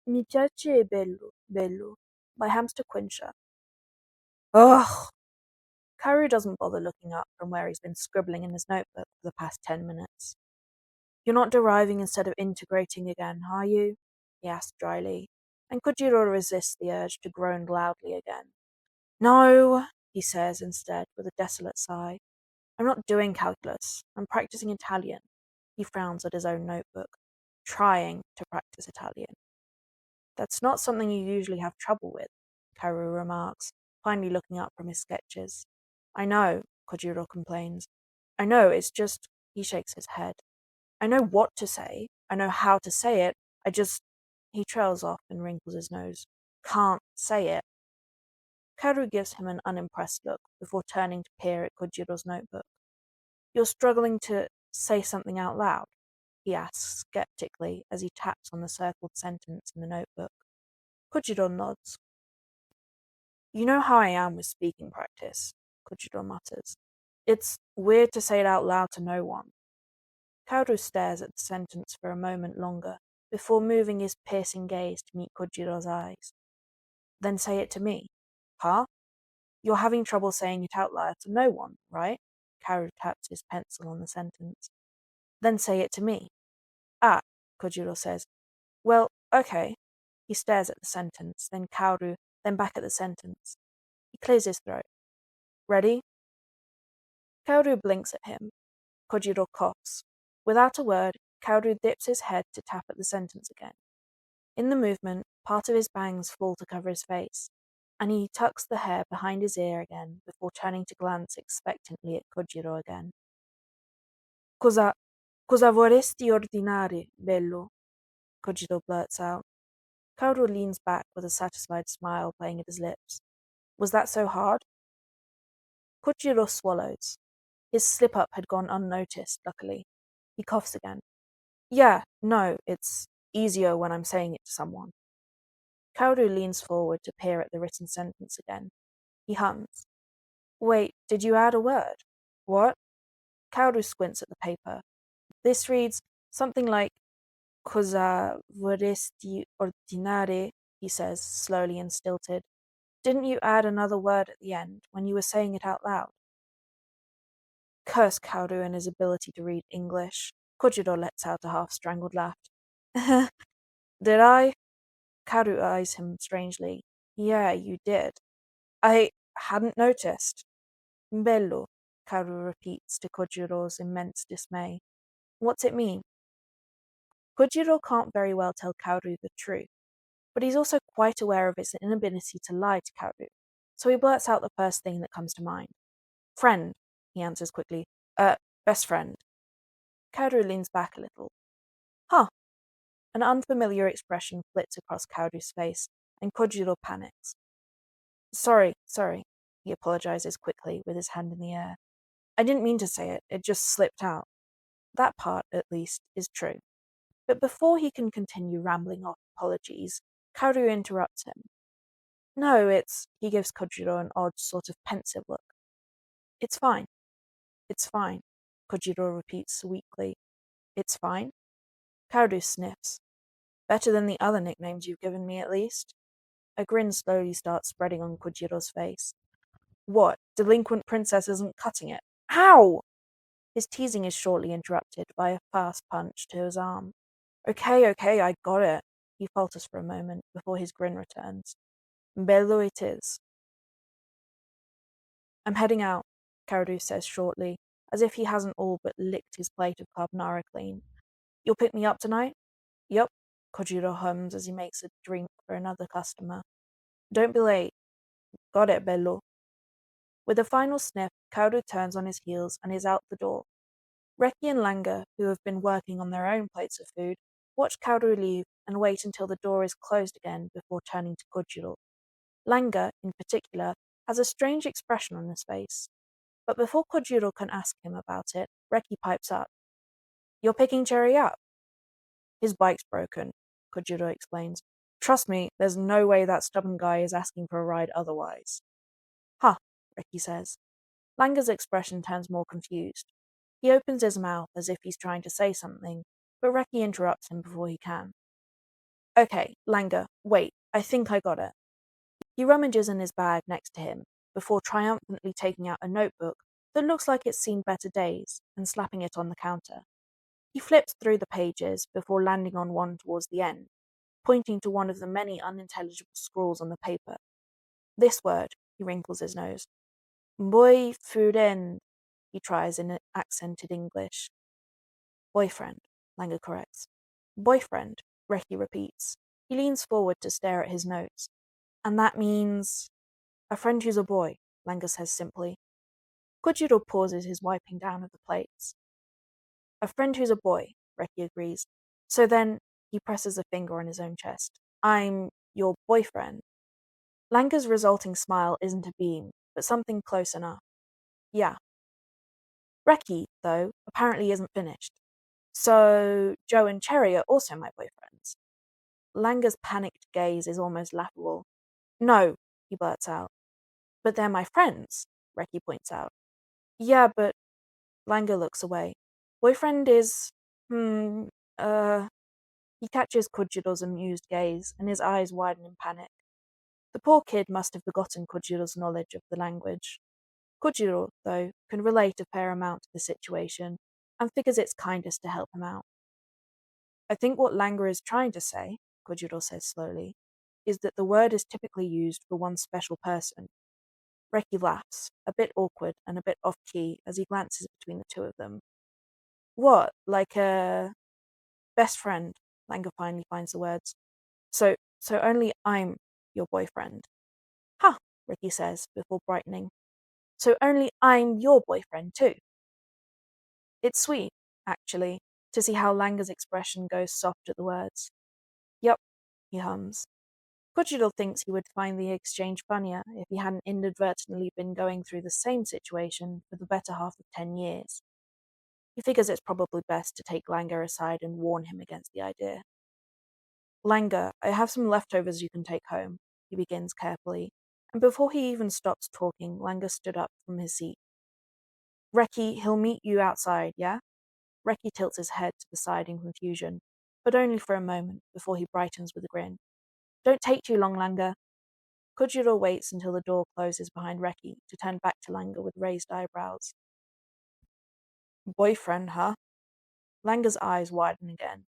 Mi piace Bello by HamsterQinghua. Ugh! Kaoru doesn't bother looking up from where he's been scribbling in his notebook for the past 10 minutes. You're not deriving instead of integrating again, are you? He asked dryly, and Kojiro resists the urge to groan loudly again. No, he says instead with a desolate sigh. I'm not doing calculus. I'm practicing Italian. He frowns at his own notebook. Trying to practice Italian. That's not something you usually have trouble with, Kaoru remarks, finally looking up from his sketches. I know, Kojiro complains. I know, it's just… He shakes his head. I know what to say. I know how to say it. I just… He trails off and wrinkles his nose. Can't say it. Kaoru gives him an unimpressed look before turning to peer at Kojiro's notebook. You're struggling to say something out loud? He asks skeptically as he taps on the circled sentence in the notebook. Kojiro nods. You know how I am with speaking practice, Kojiro mutters. It's weird to say it out loud to no one. Kaoru stares at the sentence for a moment longer before moving his piercing gaze to meet Kojiro's eyes. Then say it to me. Huh? You're having trouble saying it out loud to no one, right? Kaoru taps his pencil on the sentence. Then say it to me. Ah, Kojiro says. Well, okay. He stares at the sentence, then Kaoru, then back at the sentence. He clears his throat. Ready? Kaoru blinks at him. Kojiro coughs. Without a word, Kaoru dips his head to tap at the sentence again. In the movement, part of his bangs fall to cover his face, and he tucks the hair behind his ear again before turning to glance expectantly at Kojiro again. Cosa vorresti ordinare, Bello? Kojiro blurts out. Kaoru leans back with a satisfied smile playing at his lips. Was that so hard? Kojiro swallows. His slip-up had gone unnoticed, luckily. He coughs again. Yeah, no, it's easier when I'm saying it to someone. Kaoru leans forward to peer at the written sentence again. He hums. Wait, did you add a word? What? Kaoru squints at the paper. This reads something like Cosa vorresti ordinare, he says, slowly and stilted. Didn't you add another word at the end when you were saying it out loud? Curse Kaoru and his ability to read English. Kojiro lets out a half-strangled laugh. Did I? Kaoru eyes him strangely. Yeah, you did. I hadn't noticed. Bello, Kaoru repeats to Kojiro's immense dismay. What's it mean? Kojiro can't very well tell Kaoru the truth, but he's also quite aware of his inability to lie to Kaoru, so he blurts out the first thing that comes to mind. Friend, he answers quickly. Best friend. Kaoru leans back a little. Huh. An unfamiliar expression flits across Kaoru's face, and Kojiro panics. Sorry, he apologizes quickly with his hand in the air. I didn't mean to say it, it just slipped out. That part, at least, is true. But before he can continue rambling off apologies, Kaoru interrupts him. No, he gives Kojiro an odd, sort of pensive look. It's fine. It's fine, Kojiro repeats weakly. It's fine? Kaoru sniffs. Better than the other nicknames you've given me, at least. A grin slowly starts spreading on Kojiro's face. What, delinquent princess isn't cutting it? Ow! His teasing is shortly interrupted by a fast punch to his arm. Okay, I got it. He falters for a moment before his grin returns. Bello it is. I'm heading out, Kaoru says shortly, as if he hasn't all but licked his plate of carbonara clean. You'll pick me up tonight? Yup, Kojiro hums as he makes a drink for another customer. Don't be late. Got it, Bello. With a final sniff, Kaoru turns on his heels and is out the door. Reki and Langa, who have been working on their own plates of food, watch Kaoru leave and wait until the door is closed again before turning to Kojiro. Langa, in particular, has a strange expression on his face. But before Kojiro can ask him about it, Reki pipes up. You're picking Cherry up? His bike's broken, Kojiro explains. Trust me, there's no way that stubborn guy is asking for a ride otherwise. Huh, Reki says. Langa's expression turns more confused. He opens his mouth as if he's trying to say something, but Reki interrupts him before he can. Okay, Langa, wait, I think I got it. He rummages in his bag next to him, before triumphantly taking out a notebook that looks like it's seen better days and slapping it on the counter. He flips through the pages before landing on one towards the end, pointing to one of the many unintelligible scrawls on the paper. This word, he wrinkles his nose. Boyfriend, he tries in accented English. Boyfriend, Langa corrects. Boyfriend, Reki repeats. He leans forward to stare at his notes. And that means... A friend who's a boy, Langa says simply. Kojiro pauses his wiping down of the plates. A friend who's a boy, Reki agrees. So then, he presses a finger on his own chest. I'm your boyfriend. Langa's resulting smile isn't a beam, but something close enough. Yeah. Reki, though, apparently isn't finished. So, Joe and Cherry are also my boyfriends. Langa's panicked gaze is almost laughable. No, he blurts out. But they're my friends, Reki points out. Yeah, but Langa looks away. Boyfriend is... He catches Kojiro's amused gaze, and his eyes widen in panic. The poor kid must have forgotten Kojiro's knowledge of the language. Kojiro, though, can relate a fair amount to the situation, and figures it's kindest to help him out. I think what Langa is trying to say, Kojiro says slowly, is that the word is typically used for one special person. Reki laughs, a bit awkward and a bit off-key as he glances between the two of them. What, like a... best friend, Langa finally finds the words. So only I'm your boyfriend. Ha, Reki says, before brightening. So only I'm your boyfriend too. It's sweet, actually, to see how Langa's expression goes soft at the words. Yup, he hums. Kojiro thinks he would find the exchange funnier if he hadn't inadvertently been going through the same situation for the better half of 10 years. He figures it's probably best to take Langa aside and warn him against the idea. Langa, I have some leftovers you can take home, he begins carefully, and before he even stops talking, Langa stood up from his seat. Reki, he'll meet you outside, yeah? Reki tilts his head to the side in confusion, but only for a moment before he brightens with a grin. Don't take too long, Langa. Kojiro waits until the door closes behind Reki to turn back to Langa with raised eyebrows. Boyfriend, huh? Langa's eyes widen again.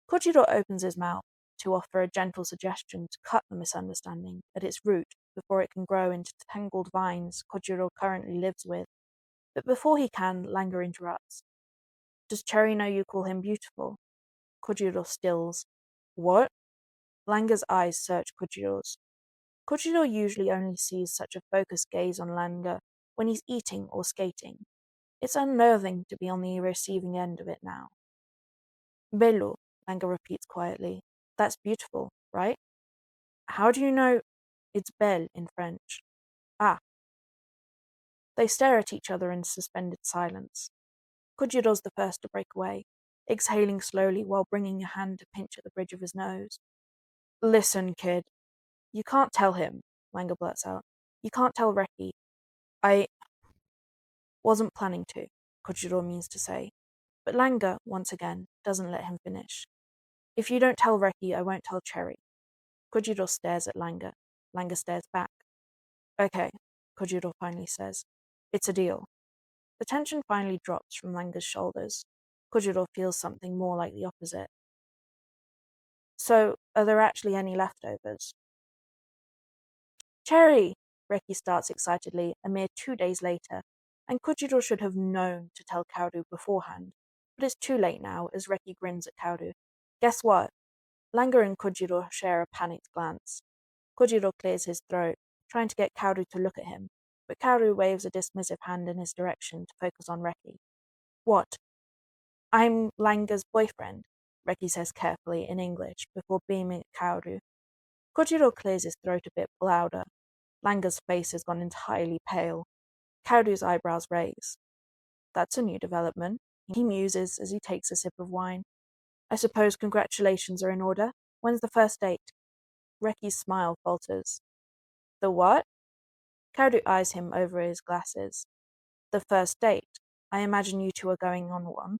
Kojiro opens his mouth to offer a gentle suggestion to cut the misunderstanding at its root before it can grow into tangled vines Kojiro currently lives with. But before he can, Langa interrupts. Does Cherry know you call him beautiful? Kojiro stills. What? Langa's eyes search Kojiro's. Kojiro usually only sees such a focused gaze on Langa when he's eating or skating. It's unnerving to be on the receiving end of it now. Bello, Langa repeats quietly. That's beautiful, right? How do you know it's belle in French? Ah. They stare at each other in suspended silence. Kojiro's the first to break away, exhaling slowly while bringing a hand to pinch at the bridge of his nose. Listen, kid. You can't tell him, Langa blurts out. You can't tell Reki. I wasn't planning to, Kojiro means to say. But Langa, once again, doesn't let him finish. If you don't tell Reki, I won't tell Cherry. Kojiro stares at Langa. Langa stares back. Okay, Kojiro finally says. It's a deal. The tension finally drops from Langa's shoulders. Kojiro feels something more like the opposite. So, are there actually any leftovers? Cherry! Reki starts excitedly a mere 2 days later, and Kojiro should have known to tell Kaoru beforehand. But it's too late now as Reki grins at Kaoru. Guess what? Langa and Kojiro share a panicked glance. Kojiro clears his throat, trying to get Kaoru to look at him, but Kaoru waves a dismissive hand in his direction to focus on Reki. What? I'm Langa's boyfriend, Reki says carefully in English before beaming at Kaoru. Kojiro clears his throat a bit louder. Langa's face has gone entirely pale. Kaoru's eyebrows raise. That's a new development, he muses as he takes a sip of wine. I suppose congratulations are in order. When's the first date? Reki's smile falters. The what? Kaoru eyes him over his glasses. The first date. I imagine you two are going on one.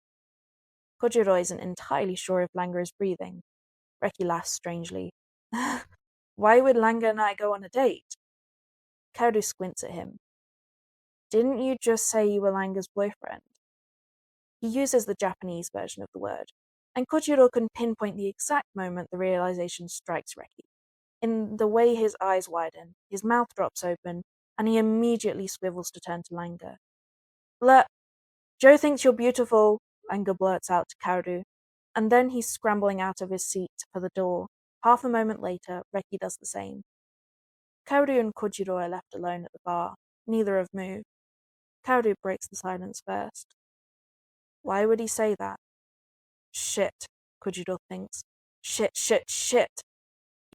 Kojiro isn't entirely sure if Langa is breathing. Reki laughs strangely. Why would Langa and I go on a date? Kaoru squints at him. Didn't you just say you were Langa's boyfriend? He uses the Japanese version of the word, and Kojiro can pinpoint the exact moment the realization strikes Reki. In the way his eyes widen, his mouth drops open, and he immediately swivels to turn to Langa. Joe thinks you're beautiful, Langa blurts out to Kaoru, and then he's scrambling out of his seat for the door. Half a moment later, Reki does the same. Kaoru and Kojiro are left alone at the bar. Neither have moved. Kaoru breaks the silence first. Why would he say that? Shit, Kojiro thinks. Shit.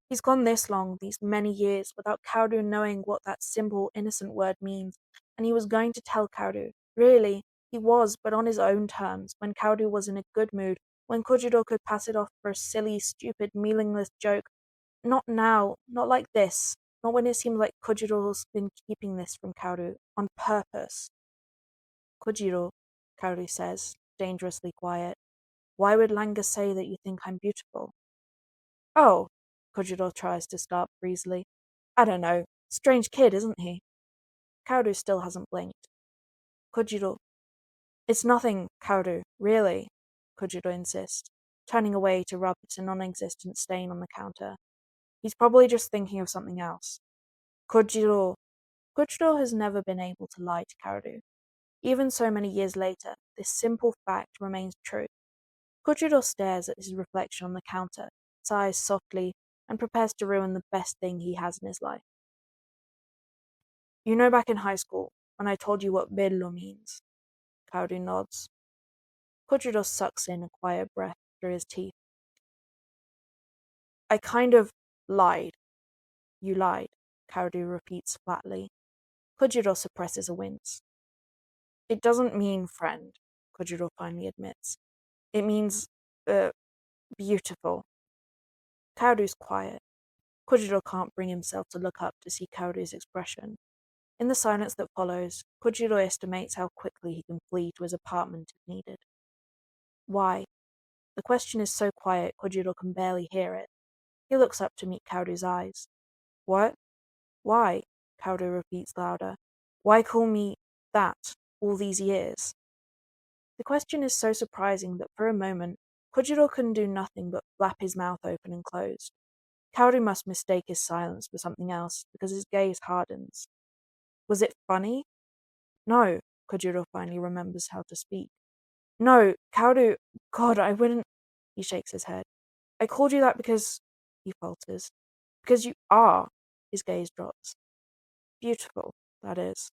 He's gone this long, these many years, without Kaoru knowing what that simple, innocent word means, and he was going to tell Kaoru. Really, he was, but on his own terms, when Kaoru was in a good mood, when Kojiro could pass it off for a silly, stupid, meaningless joke. Not now, not like this, not when it seems like Kojiro's been keeping this from Kaoru, on purpose. Kojiro, Kaoru says, dangerously quiet. Why would Langa say that you think I'm beautiful? Oh, Kojiro tries to start breezily. I don't know. Strange kid, isn't he? Kaoru still hasn't blinked. Kojiro. It's nothing, Kaoru, really, Kojiro insists, turning away to rub at a non-existent stain on the counter. He's probably just thinking of something else. Kojiro. Kojiro has never been able to lie to Kaoru. Even so many years later, this simple fact remains true. Kojiro stares at his reflection on the counter, sighs softly, and prepares to ruin the best thing he has in his life. You know, back in high school, when I told you what Bello means? Kaoru nods. Kojiro sucks in a quiet breath through his teeth. I kind of lied. You lied, Kaoru repeats flatly. Kojiro suppresses a wince. It doesn't mean friend, Kojiro finally admits. It means, beautiful. Kaoru's quiet. Kojiro can't bring himself to look up to see Kaoru's expression. In the silence that follows, Kojiro estimates how quickly he can flee to his apartment if needed. Why? The question is so quiet Kojiro can barely hear it. He looks up to meet Kaoru's eyes. What? Why? Kaoru repeats louder. Why call me that all these years? The question is so surprising that for a moment, Kojiro can do nothing but flap his mouth open and closed. Kaoru must mistake his silence for something else because his gaze hardens. Was it funny? No, Kojiro finally remembers how to speak. No, Kaoru, God, I wouldn't. He shakes his head. I called you that because, he falters, because you are. His gaze drops. Beautiful, that is.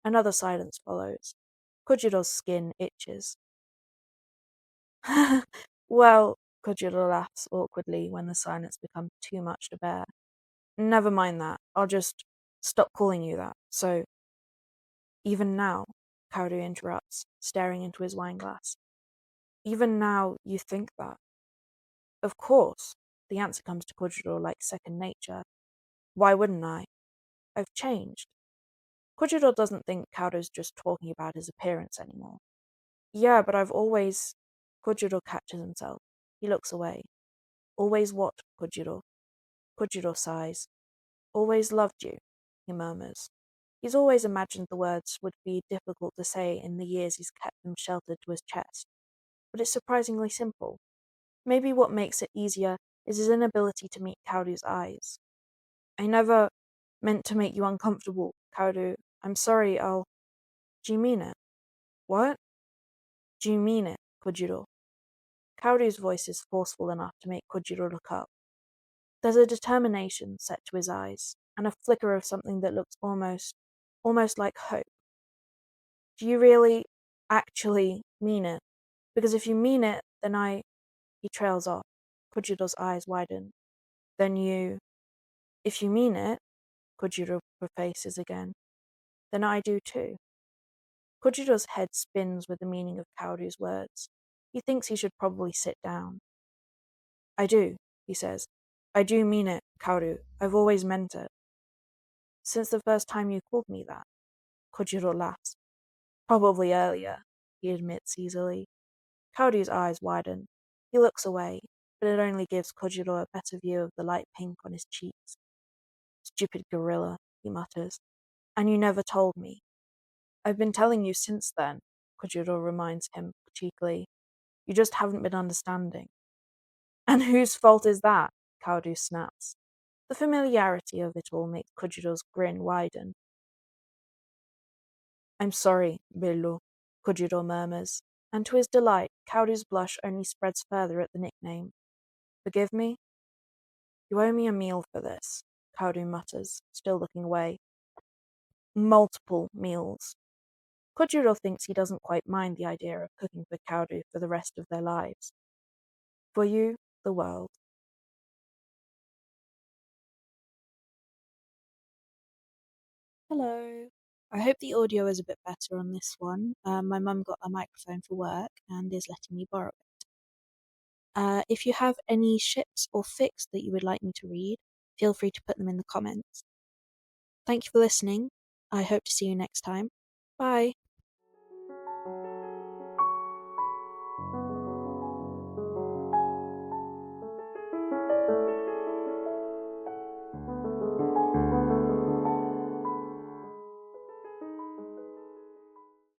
Another silence follows. Kojiro's skin itches. Well, Kojiro laughs awkwardly when the silence becomes too much to bear. Never mind that. I'll just stop calling you that. So, even now, Kaoru interrupts, staring into his wineglass. Even now, you think that? Of course. The answer comes to Kojiro like second nature. Why wouldn't I? I've changed. Kojiro doesn't think Kaoru's just talking about his appearance anymore. Yeah, but I've always... Kojiro catches himself. He looks away. Always what, Kojiro? Kojiro sighs. Always loved you, he murmurs. He's always imagined the words would be difficult to say in the years he's kept them sheltered to his chest. But it's surprisingly simple. Maybe what makes it easier is his inability to meet Kaoru's eyes. I never meant to make you uncomfortable, Kaoru. I'm sorry, I'll... Do you mean it? What? Do you mean it, Kojiro? Kaoru's voice is forceful enough to make Kojiro look up. There's a determination set to his eyes, and a flicker of something that looks almost like hope. Do you really, actually mean it? Because if you mean it, then I... He trails off. Kojiro's eyes widen. Then you... If you mean it, Kojiro prefaces again, then I do too. Kojiro's head spins with the meaning of Kaoru's words. He thinks he should probably sit down. I do, he says. I do mean it, Kaoru. I've always meant it. Since the first time you called me that. Kojiro laughs. Probably earlier, he admits easily. Kaoru's eyes widen. He looks away, but it only gives Kojiro a better view of the light pink on his cheeks. Stupid gorilla, he mutters. And you never told me. I've been telling you since then, Kojiro reminds him cheekily. You just haven't been understanding. And whose fault is that? Kaoru snaps. The familiarity of it all makes Kojiro's grin widen. I'm sorry, Bello, Kojiro murmurs, and to his delight, Kaoru's blush only spreads further at the nickname. Forgive me? You owe me a meal for this, Kaoru mutters, still looking away. Multiple meals. Kojiro thinks he doesn't quite mind the idea of cooking for Kaoru for the rest of their lives. For you, the world. Hello. I hope the audio is a bit better on this one. My mum got a microphone for work and is letting me borrow it. If you have any ships or fics that you would like me to read, feel free to put them in the comments. Thank you for listening. I hope to see you next time. Bye.